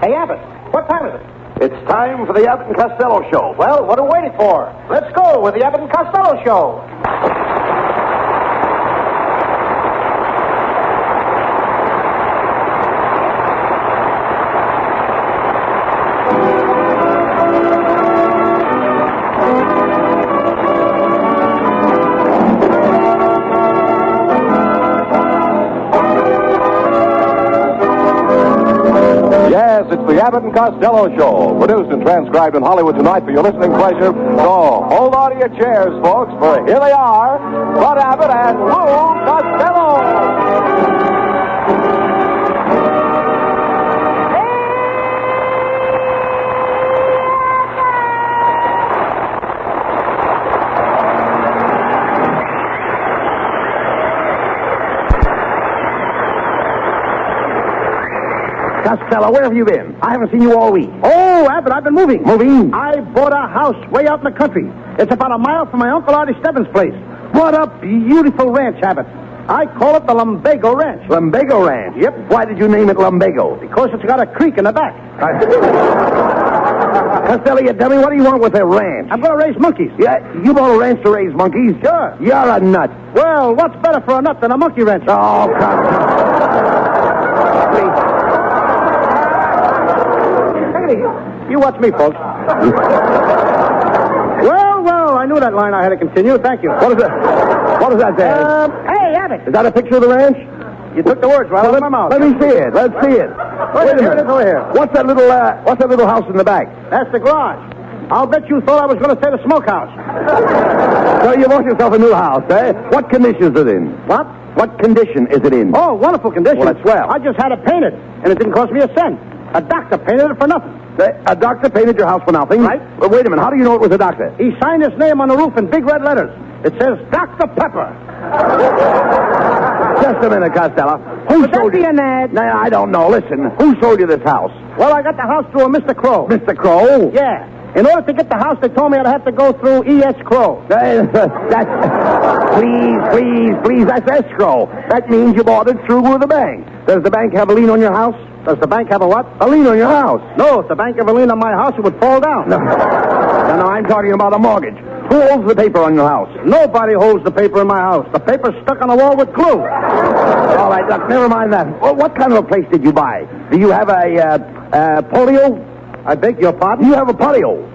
Hey, Abbott, what time is it? It's time for the Abbott and Costello Show. Well, what are we waiting for? Let's go with the Abbott and Costello Show. Yes, it's the Abbott and Costello Show, produced and transcribed in Hollywood tonight for your listening pleasure. So, hold on to your chairs, folks, for here they are, Bud Abbott and Lou Costello. Costello, where have you been? I haven't seen you all week. Oh, Abbott, I've been moving. Moving? I bought a house way out in the country. It's about a mile from my Uncle Artie Stebbins' place. What a beautiful ranch, Abbott. I call it the Lumbago Ranch. Lumbago Ranch? Yep. Why did you name it Lumbago? Because it's got a creek in the back. Costello, you tell me, what do you want with a ranch? I'm going to raise monkeys. Yeah, you bought a ranch to raise monkeys? Sure. You're a nut. Well, what's better for a nut than a monkey ranch? Oh, Costello. You watch me, folks. Well, I knew that line I had to continue. Thank you. What is that? What is that there? Hey, Abbott. Is that a picture of the ranch? You took the words right out of my mouth. Let me see it. Let's see it. Wait a minute. Over here. What's that little house in the back? That's the garage. I'll bet you thought I was going to say the smokehouse. So you bought yourself a new house, eh? What condition is it in? What? What condition is it in? Oh, wonderful condition. Well, that's swell. I just had it painted, and it didn't cost me a cent. A doctor painted it for nothing. A doctor painted your house for nothing? Right. Well, wait a minute. How do you know it was a doctor? He signed his name on the roof in big red letters. It says Dr. Pepper. Just a minute, Costello. Who Would that sold be you? an ad? No, I don't know. Listen, who sold you this house? Well, I got the house through a Mr. Crow. Mr. Crow? Yeah. In order to get the house, they told me I'd have to go through E.S. Crow. That's... Please, that's escrow. That means you bought it through with the bank. Does the bank have a lien on your house? Does the bank have a what? A lien on your house. No, if the bank ever leaned on my house, it would fall down. No, I'm talking about a mortgage. Who holds the paper on your house? Nobody holds the paper in my house. The paper's stuck on the wall with glue. All right, look, never mind that. Well, what kind of a place did you buy? Do you have a polio? I beg your Do pardon? you have a patio?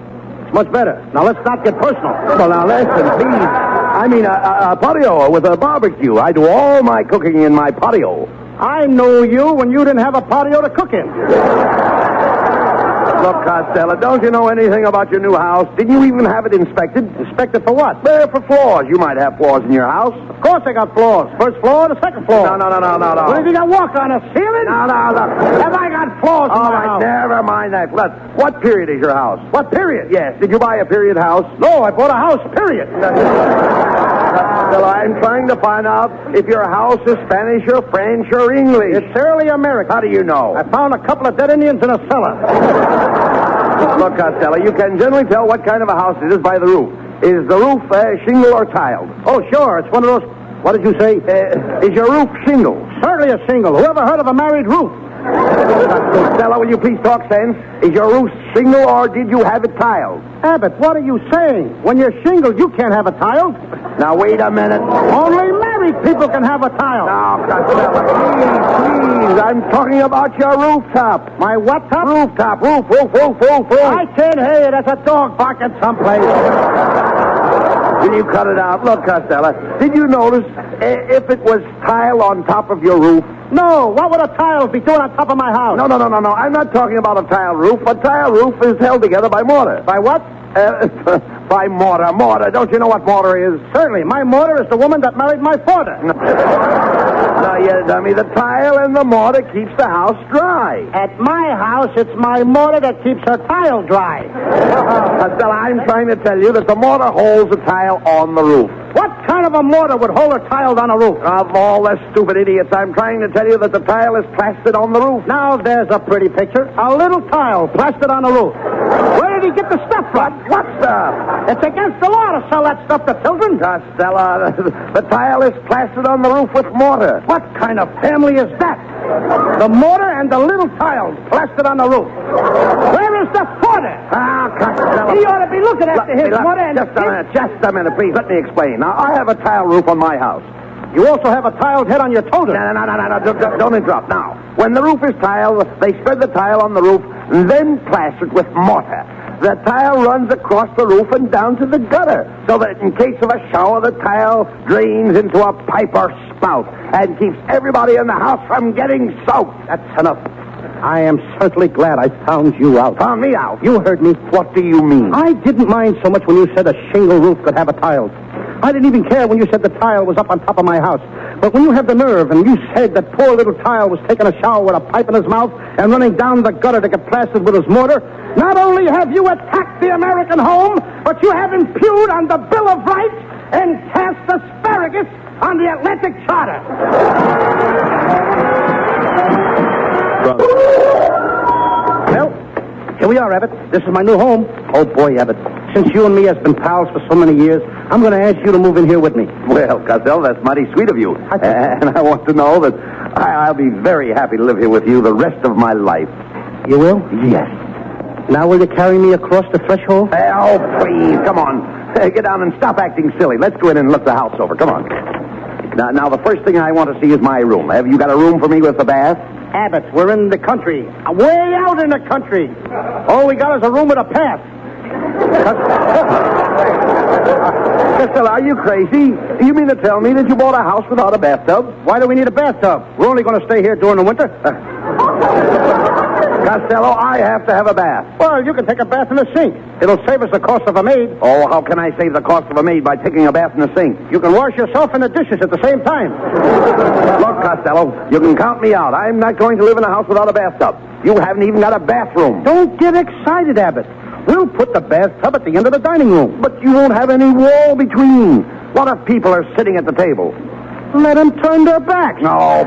It's much better. Now, let's not get personal. Well, now, listen, please. I mean, a patio with a barbecue. I do all my cooking in my patio. I knew you when you didn't have a patio to cook in. Look, Costello, don't you know anything about your new house? Did you even have it inspected? Inspected for what? For floors. You might have floors in your house. Of course I got floors. First floor, the second floor. No. What, have you got walk on a ceiling? No, look. Have I got floors in All my right, house? never mind that. Look, what period is your house? What period? Yes. Did you buy a period house? No, I bought a house, period. Costello, I'm trying to find out if your house is Spanish or French or English. It's early American. How do you know? I found a couple of dead Indians in a cellar. Look, Costello, you can generally tell what kind of a house it is by the roof. Is the roof shingle or tiled? Oh, sure. It's one of those... What did you say? Is your roof shingle? Certainly a single. Whoever heard of a married roof? Costello, will you please talk sense? Is your roof shingle or did you have it tiled? Abbott, what are you saying? When you're shingled, you can't have a tile. Now, wait a minute. Only married people can have a tile. Now, Costello, please. I'm talking about your rooftop. My what top? Rooftop. Roof. I can't hear you. That's a dog barking someplace. Will you cut it out? Look, Costello, did you notice if it was tile on top of your roof? No, what would a tile be doing on top of my house? No. I'm not talking about a tile roof. A tile roof is held together by mortar. By what? By mortar. Mortar. Don't you know what mortar is? Certainly. My mortar is the woman that married my father. Now, you dummy, the tile and the mortar keeps the house dry. At my house, it's my mortar that keeps her tile dry. Costello, I'm trying to tell you that the mortar holds the tile on the roof. What kind of a mortar would hold a tile on a roof? Of all the stupid idiots, I'm trying to tell you that the tile is plastered on the roof. Now, there's a pretty picture. A little tile plastered on the roof. Where did he get the stuff from? What stuff? It's against the law to sell that stuff to children. Costello, the tile is plastered on the roof with mortar. What kind of family is that? The mortar and the little tiles plastered on the roof. Where is the footer? Costello. He ought to be looking after his mother. Just a minute, please. Let me explain. Now, I have a tile roof on my house. You also have a tiled head on your totem. No. Don't interrupt. Now, when the roof is tiled, they spread the tile on the roof and then plaster it with mortar. The tile runs across the roof and down to the gutter, so that in case of a shower, the tile drains into a pipe or spout and keeps everybody in the house from getting soaked. That's enough. I am certainly glad I found you out. Found me out? You heard me. What do you mean? I didn't mind so much when you said a shingle roof could have a tile. I didn't even care when you said the tile was up on top of my house. But when you have the nerve and you said that poor little tile was taking a shower with a pipe in his mouth and running down the gutter to get plastered with his mortar, not only have you attacked the American home, but you have impugned on the Bill of Rights and cast asparagus on the Atlantic Charter. Well, here we are, Abbott. This is my new home. Oh, boy, Abbott. Since you and me has been pals for so many years, I'm going to ask you to move in here with me. Well, Costello, that's mighty sweet of you. And I want to know that I'll be very happy to live here with you the rest of my life. You will? Yes. Now will you carry me across the threshold? Oh, please, come on. Get down and stop acting silly. Let's go in and look the house over. Come on. Now, the first thing I want to see is my room. Have you got a room for me with a bath? Abbott, we're in the country. Way out in the country. All we got is a room with a path. Costello, are you crazy? Do you mean to tell me that you bought a house without a bathtub? Why do we need a bathtub? We're only going to stay here during the winter. Costello, I have to have a bath. Well, you can take a bath in the sink. It'll save us the cost of a maid. Oh, how can I save the cost of a maid by taking a bath in the sink? You can wash yourself and the dishes at the same time. Look, Costello, you can count me out. I'm not going to live in a house without a bathtub. You haven't even got a bathroom. Don't get excited, Abbott. We'll put the bathtub at the end of the dining room. But you won't have any wall between. What if people are sitting at the table? Let them turn their backs. No.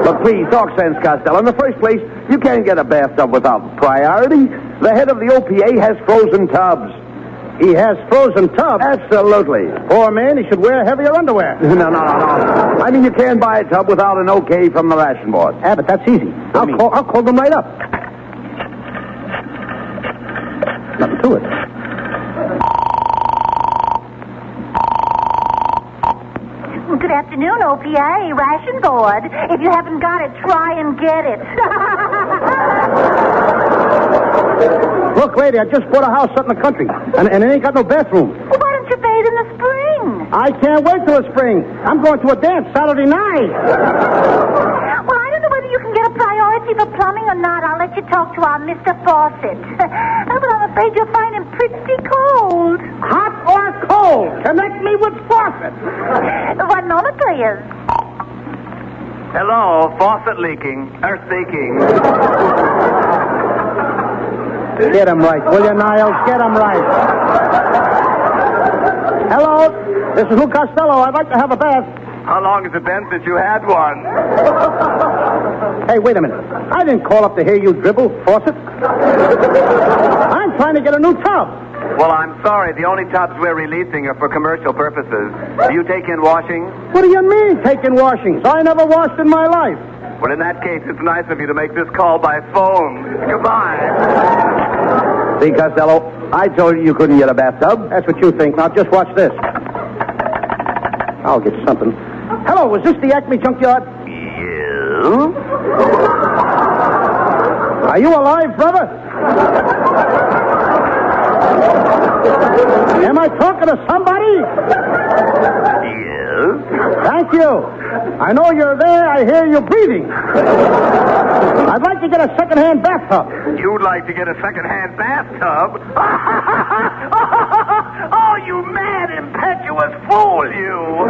But please, talk sense, Costello. In the first place, you can't get a bathtub without priority. The head of the OPA has frozen tubs. He has frozen tubs? Absolutely. Poor man, he should wear heavier underwear. No. I mean, you can't buy a tub without an okay from the ration board. Abbott, that's easy. I'll call them right up. Nothing to it. Good afternoon, OPA, ration board. If you haven't got it, try and get it. Look, lady, I just bought a house out in the country, and it ain't got no bathroom. Well, why don't you bathe in the spring? I can't wait till the spring. I'm going to a dance Saturday night. Well, I don't know whether you can get a priority for plumbing or not. I'll let you talk to our Mr. Fawcett. But I'm afraid you'll find him pretty cold. Hot or cold? Connect me with Fawcett. 1 moment, please. Hello, faucet leaking. Speaking. Get him right, will you, Niles? Get him right. Hello, this is Lou Costello. I'd like to have a bath. How long has it been since you had one? Hey, wait a minute. I didn't call up to hear you dribble, Fawcett. I'm trying to get a new tub. Well, I'm sorry. The only tubs we're releasing are for commercial purposes. Do you take in washing? What do you mean, taking washings? I never washed in my life. Well, in that case, it's nice of you to make this call by phone. Goodbye. See, Costello, I told you couldn't get a bathtub. That's what you think. Now, just watch this. I'll get something. Hello, is this the Acme Junkyard? Yeah? Are you alive, brother? Am I talking to somebody? Yes? Thank you. I know you're there. I hear you breathing. I'd like to get a second-hand bathtub. You'd like to get a second-hand bathtub? Oh, you mad, impetuous fool, you!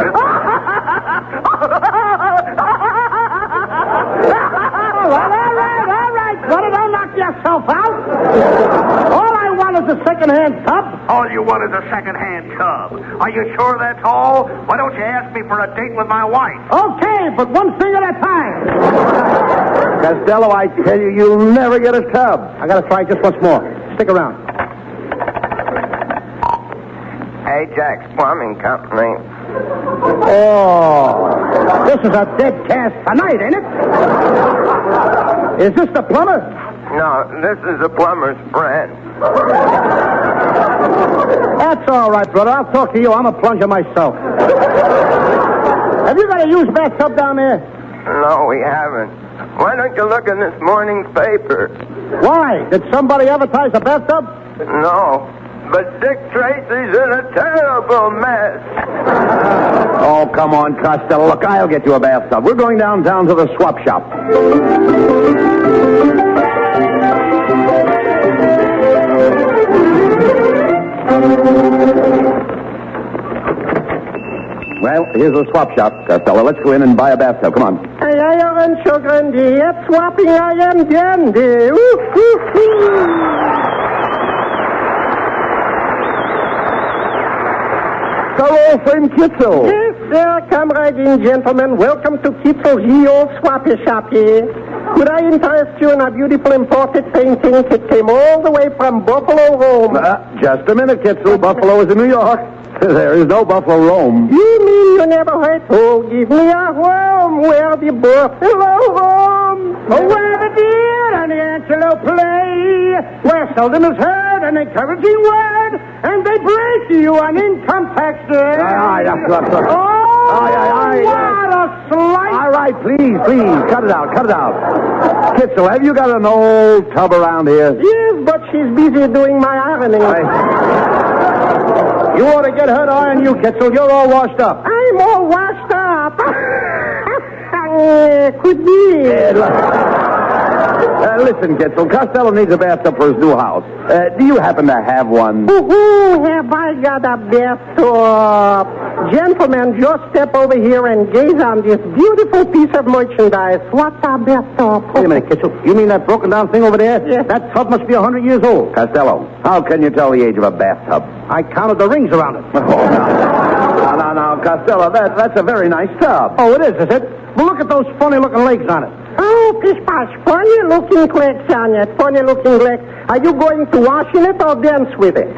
All right, brother, don't knock yourself out. All I want is a second-hand tub. All you want is a second-hand tub. Are you sure that's all? Why don't you ask me for a date with my wife? Okay, but one thing at a time. Costello, I tell you, you'll never get a tub. I gotta try just once more. Stick around. Ajax Plumbing Company. Oh, this is a dead cast tonight, ain't it? Is this the plumber? No, this is the plumber's friend. That's all right, brother. I'll talk to you. I'm a plunger myself. Have you got a used bathtub down there? No, we haven't. Why don't you look in this morning's paper? Why? Did somebody advertise a bathtub? No, but Dick Tracy's in a terrible mess. Oh, come on, Costello. Look, I'll get you a bathtub. We're going downtown to the swap shop. Well, here's the swap shop, Costello. Let's go in and buy a bathtub. Come on. Ay, Rancho Grande, at swapping I am dandy. Hello, friend Kitzel. Yes, sir, come right in, gentlemen. Welcome to Kitzel's ye old swappy shop here. Could I interest you in a beautiful imported painting? It came all the way from Buffalo, Rome. Just a minute, Kitzel. Buffalo is in New York. There is no Buffalo, Rome. You mean you never heard? Oh, give me a home where the buffalo roam. Oh, where the deer and the antelope play, where seldom is heard an encouraging word, and they break you an income tax day. What a slight. All right, please. Cut it out. Kitzel, have you got an old tub around here? Yes, but she's busy doing my ironing. You ought to get her to iron you, Kitzel. You're all washed up. I'm all washed up. Could be. Listen, Kitzel, Costello needs a bathtub for his new house. Do you happen to have one? Have I got a bathtub? Gentlemen, just step over here and gaze on this beautiful piece of merchandise. What's a bathtub? Wait a minute, Kitzel. You mean that broken down thing over there? Yes. That tub must be 100 years old. Costello, how can you tell the age of a bathtub? I counted the rings around it. No, Costello, that's a very nice tub. Oh, it is it? Well, look at those funny-looking legs on it. Oh, Pish-Posh, funny-looking clicks on it. Funny-looking legs. Are you going to wash in it or dance with it?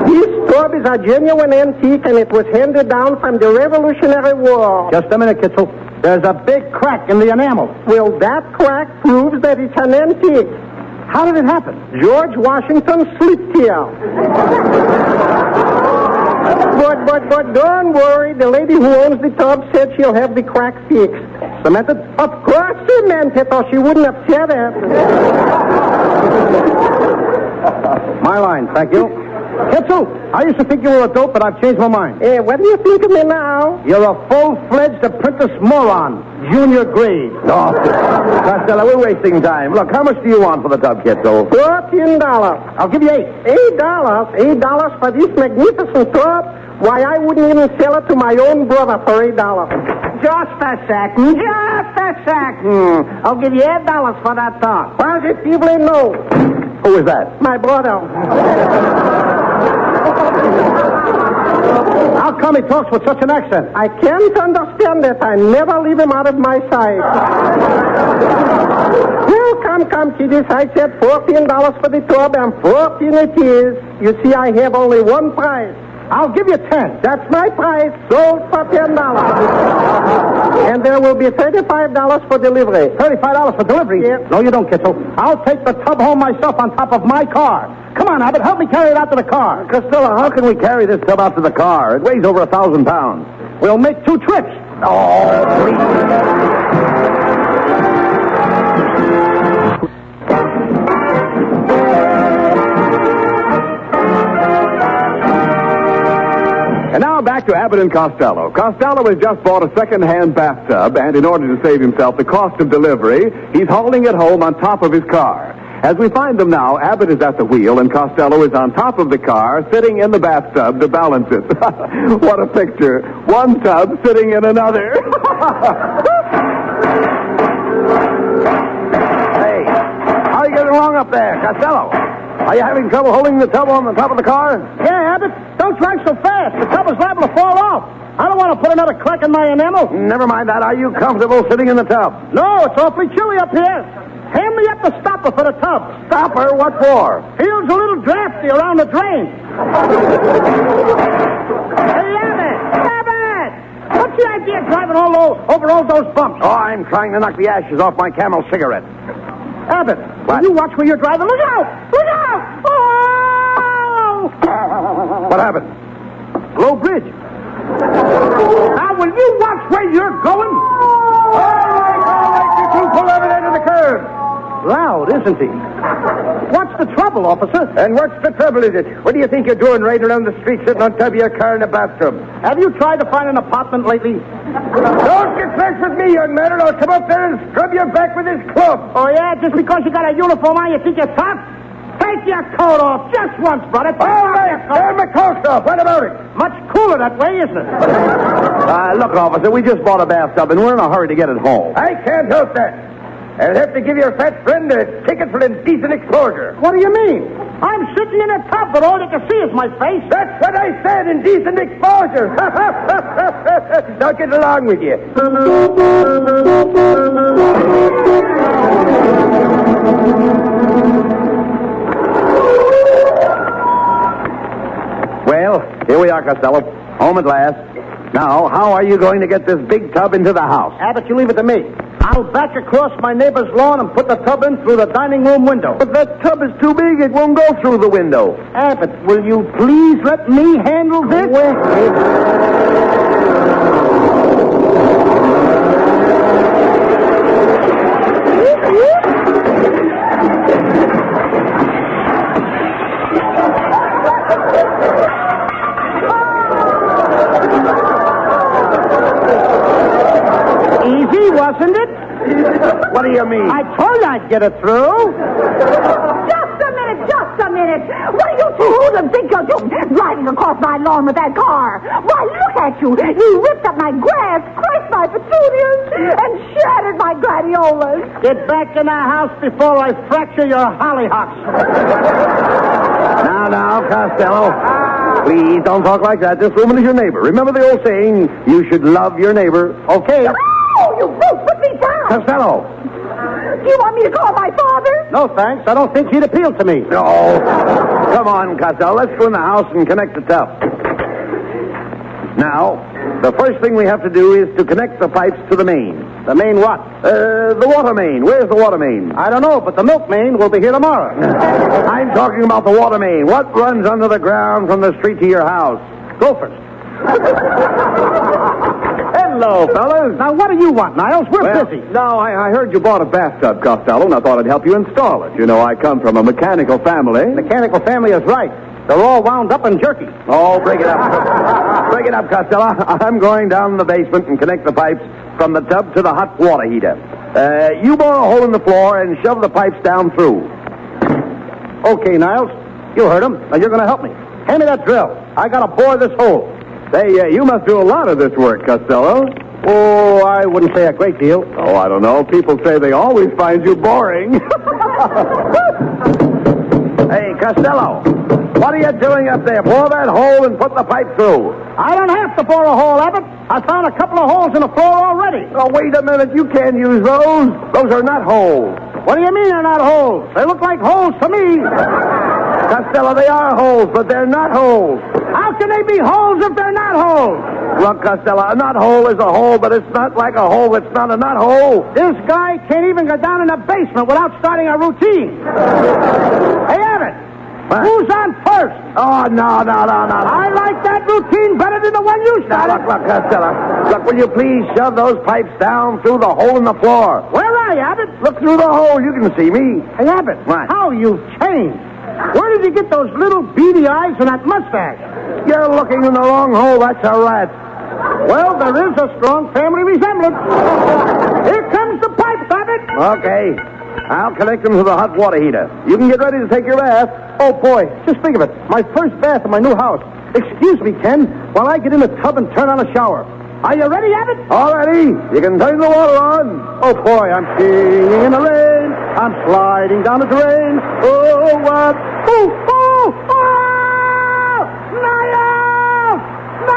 This tub is a genuine antique, and it was handed down from the Revolutionary War. Just a minute, Kitzel. There's a big crack in the enamel. Well, that crack proves that it's an antique. How did it happen? George Washington slipped here. But don't worry. The lady who owns the tub said she'll have the crack fixed. Cemented? Of course cemented, or she wouldn't have said it. My line, thank you. Kitzel, I used to think you were a dope, but I've changed my mind. What do you think of me now? You're a full-fledged apprentice moron, junior grade. Oh, Costello, we're wasting time. Look, how much do you want for the tub, Kitzel? $14. I'll give you $8. $8 for this magnificent tub? Why, I wouldn't even sell it to my own brother for $8. Just a second. I'll give you $8 for that tub. Positively no. Who is that? My brother. How come he talks with such an accent? I can't understand it. I never leave him out of my sight. Well, come, kiddies. I said $14 for the tub, and 14 it is. You see, I have only one price. I'll give you 10. That's my price. Sold for $10. And there will be $35 for delivery. $35 for delivery? Yes. No, you don't, Kitzel. I'll take the tub home myself on top of my car. Come on, Abbott. Help me carry it out to the car. Costello, how can we carry this tub out to the car? It weighs over 1,000 pounds. We'll make 2 trips. Oh, please. And now back to Abbott and Costello. Costello has just bought a second-hand bathtub, and in order to save himself the cost of delivery, he's hauling it home on top of his car. As we find them now, Abbott is at the wheel, and Costello is on top of the car, sitting in the bathtub to balance it. What a picture. One tub sitting in another. Hey, how are you getting along up there, Costello? Are you having trouble holding the tub on the top of the car? Yeah, Abbott. Don't drive so fast. The tub is liable to fall off. I don't want to put another crack in my enamel. Never mind that. Are you comfortable sitting in the tub? No, it's awfully chilly up here. Hand me up the stopper for the tub. Stopper? What for? Feels a little drafty around the drain. Hey, Abbott! Abbott! What What's the idea of driving over all those bumps? Oh, I'm trying to knock the ashes off my Camel cigarette. Abbott, What? will you watch where you're driving? Look out! Look out! Oh! What happened? Low bridge. Now, will you watch where you're going? All right, you two pull over there to the curb. Loud, isn't he? What's the trouble, officer? And what's the trouble, is it? What do you think you're doing riding around the street sitting on top of your car in a bathtub? Have you tried to find an apartment lately? Don't get fresh with me, young man, or I'll come up there and scrub your back with this club. Oh, yeah? Just because you got a uniform on, you think you're tough? Take your coat off just once, brother. All right, turn my coat off. What about it? Much cooler that way, isn't it? Look, officer, we just bought a bathtub, and we're in a hurry to get it home. I can't help that. I'll have to give your fat friend a ticket for indecent exposure. What do you mean? I'm sitting in a tub, but all you can see is my face. That's what I said, indecent exposure. Now get along with you. Well, here we are, Costello. Home at last. Now, how are you going to get this big tub into the house? Abbott, you leave it to me. I'll back across my neighbor's lawn and put the tub in through the dining room window. But that tub is too big. It won't go through the window. Abbott, will you please let me handle this? Easy, wasn't it? What do you mean? I told you I'd get it through. Just a minute. What do you two hoodlums think you're doing? Driving across my lawn with that car. Why, look at you. You ripped up my grass, crushed my petunias, and shattered my gladiolas. Get back in the house before I fracture your hollyhocks. Now, Costello. Please don't talk like that. This woman is your neighbor. Remember the old saying, you should love your neighbor. Okay. Oh, you brute, put me down. Costello. Do you want me to call my father? No, thanks. I don't think he'd appeal to me. No. Come on, Costello. Let's go in the house and connect the tub. Now, the first thing we have to do is to connect the pipes to the main. The main what? The water main. Where's the water main? I don't know, but the milk main will be here tomorrow. I'm talking about the water main. What runs under the ground from the street to your house? Gophers. Hello, fellas. Now, what do you want, Niles? We're busy. Now, I heard you bought a bathtub, Costello, and I thought I'd help you install it. You know, I come from a mechanical family. Mechanical family is right. They're all wound up in jerky. Oh, break it up. Break it up, Costello. I'm going down in the basement and connect the pipes from the tub to the hot water heater. You bore a hole in the floor and shove the pipes down through. Okay, Niles. You heard him. Now, you're going to help me. Hand me that drill. I got to bore this hole. Say, you must do a lot of this work, Costello. Oh, I wouldn't say a great deal. Oh, I don't know. People say they always find you boring. Hey, Costello, what are you doing up there? Bore that hole and put the pipe through. I don't have to bore a hole, Abbott. I found a couple of holes in the floor already. Oh, wait a minute. You can't use those. Those are not holes. What do you mean they're not holes? They look like holes to me. Costello, they are holes, but they're not holes. How can they be holes if they're not holes? Look, Costello, a knot hole is a hole, but it's not like a hole that's not a knot hole. This guy can't even go down in the basement without starting a routine. Hey, Abbott, who's on first? Oh, no. I like that routine better than the one you started. Now, look, Costello. Look, will you please shove those pipes down through the hole in the floor? Where are you, Abbott? Look through the hole. You can see me. Hey, Abbott, What? how you've changed. Where did you get those little beady eyes and that mustache? You're looking in the wrong hole. That's a rat. Well, there is a strong family resemblance. Here comes the pipes, Abbott. Okay. I'll connect them to the hot water heater. You can get ready to take your bath. Oh, boy, just think of it. My first bath in my new house. Excuse me, Ken, while I get in the tub and turn on the shower. Are you ready, Abbott? All ready. You can turn the water on. Oh, boy, I'm singing in the rain. I'm sliding down the drain. Oh, what? Oh!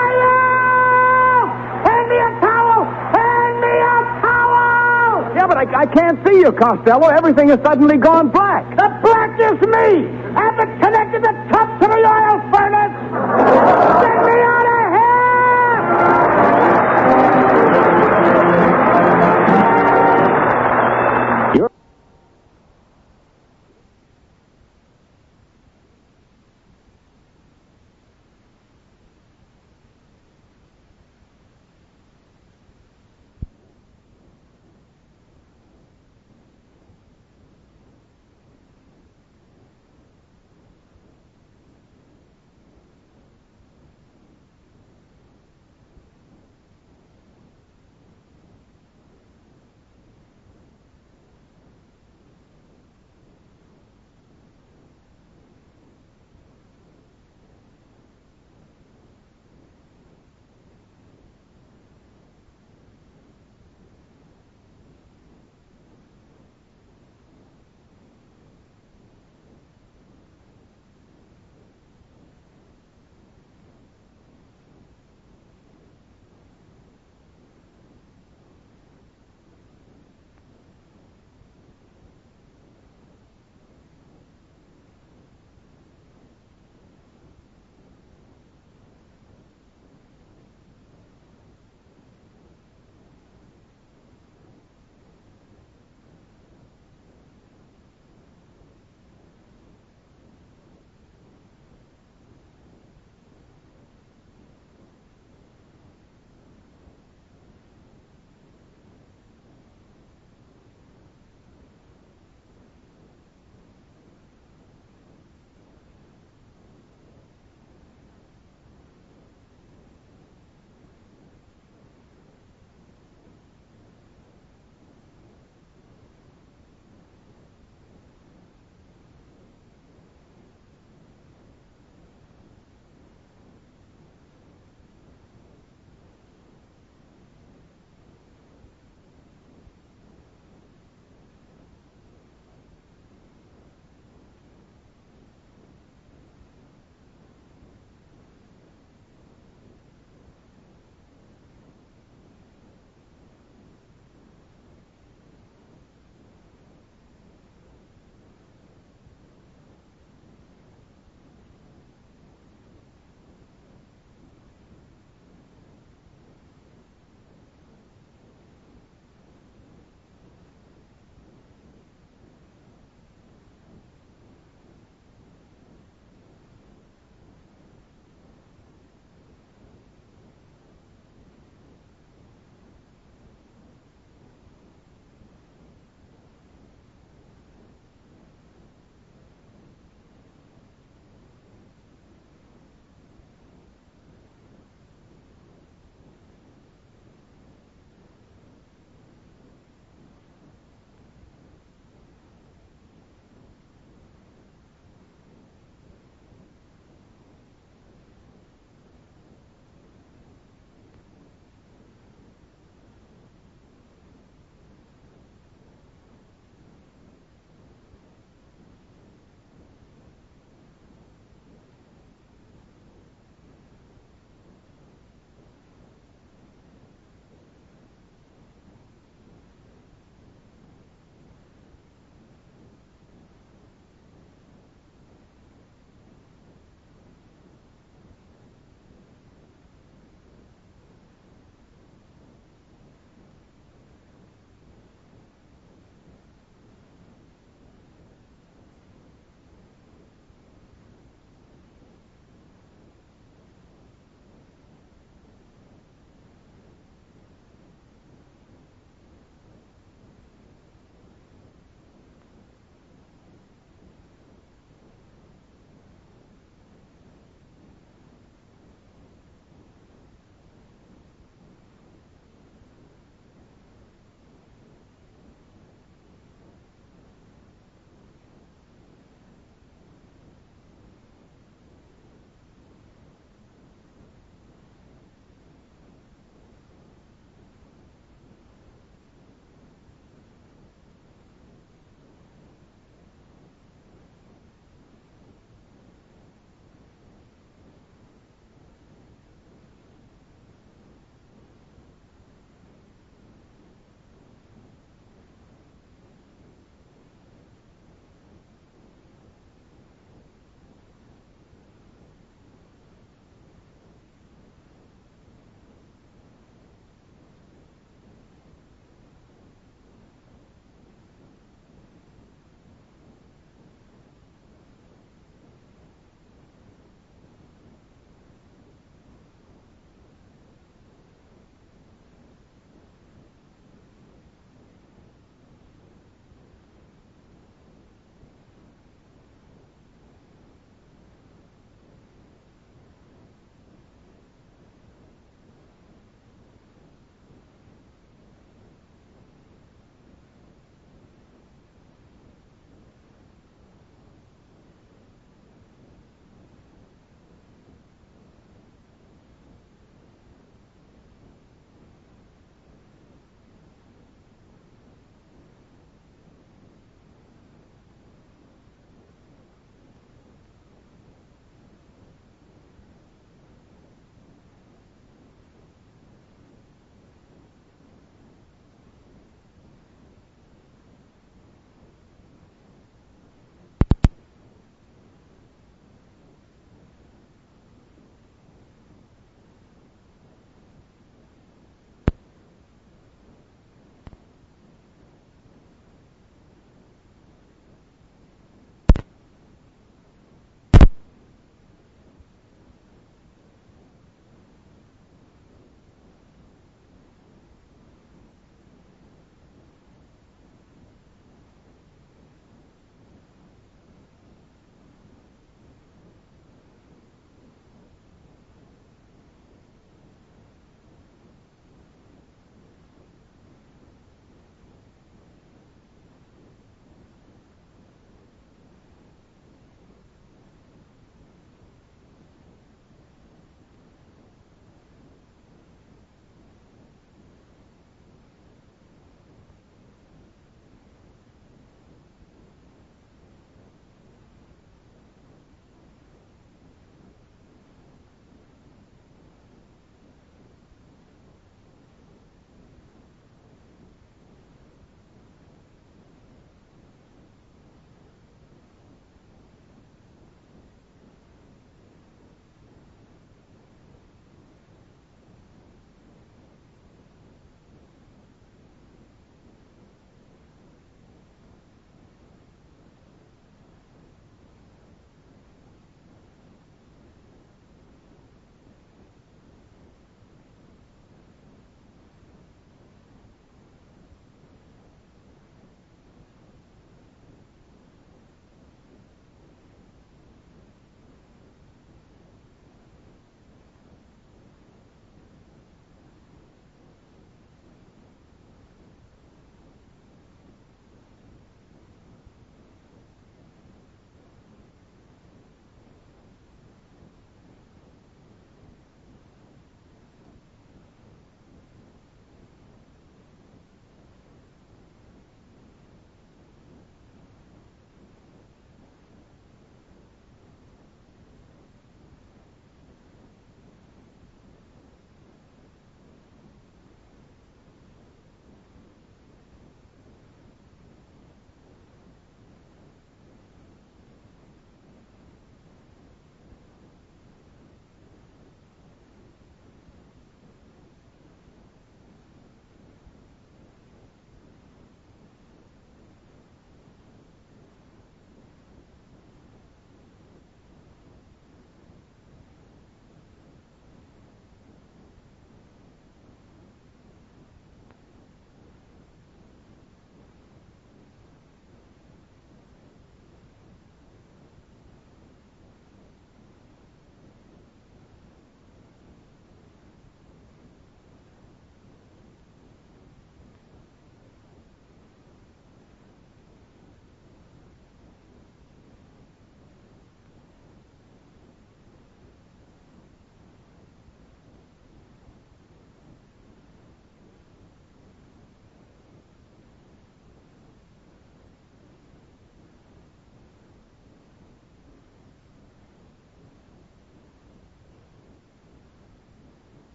Niall! Hand me a towel! Yeah, but I can't see you, Costello. Everything has suddenly gone black. The black is me! Abbott connected the tub to the oil